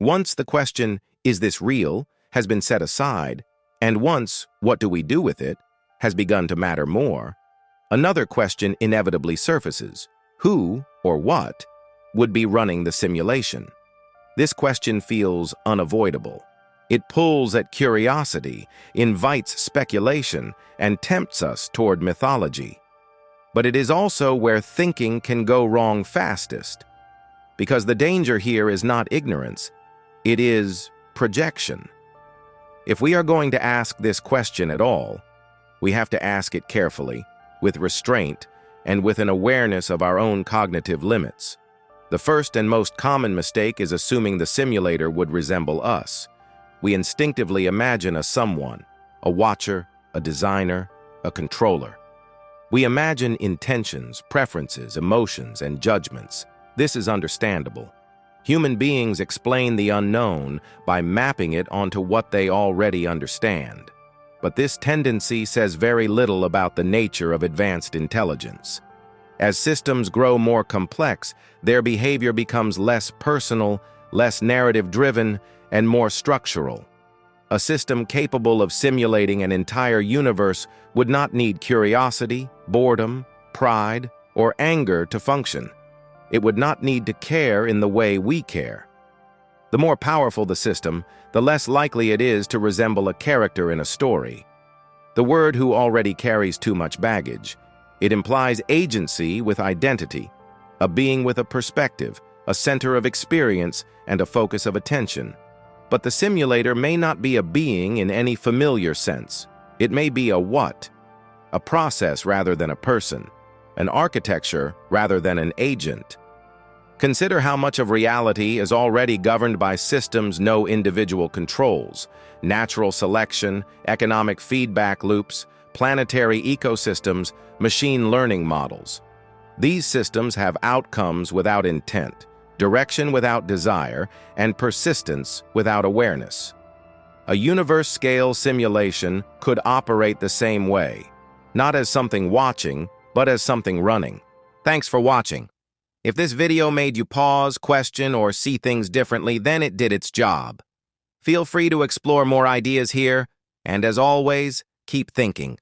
Once the question, "Is this real?" has been set aside, and once, "What do we do with it?" has begun to matter more, another question inevitably surfaces: who, or what, would be running the simulation? This question feels unavoidable. It pulls at curiosity, invites speculation, and tempts us toward mythology. But it is also where thinking can go wrong fastest, because the danger here is not ignorance, it is projection. If we are going to ask this question at all, we have to ask it carefully, with restraint, and with an awareness of our own cognitive limits. The first and most common mistake is assuming the simulator would resemble us. We instinctively imagine a someone, a watcher, a designer, a controller. We imagine intentions, preferences, emotions, and judgments. This is understandable. Human beings explain the unknown by mapping it onto what they already understand. But this tendency says very little about the nature of advanced intelligence. As systems grow more complex, their behavior becomes less personal, less narrative-driven, and more structural. A system capable of simulating an entire universe would not need curiosity, boredom, pride, or anger to function. It would not need to care in the way we care. The more powerful the system, the less likely it is to resemble a character in a story. The word "who" already carries too much baggage. It implies agency with identity, a being with a perspective, a center of experience, and a focus of attention. But the simulator may not be a being in any familiar sense. It may be a what, a process rather than a person, an architecture rather than an agent. Consider how much of reality is already governed by systems no individual controls: natural selection, economic feedback loops, planetary ecosystems, machine learning models. These systems have outcomes without intent, direction without desire, and persistence without awareness. A universe-scale simulation could operate the same way, not as something watching, but as something running. Thanks for watching. If this video made you pause, question, or see things differently, then it did its job. Feel free to explore more ideas here, and as always, keep thinking.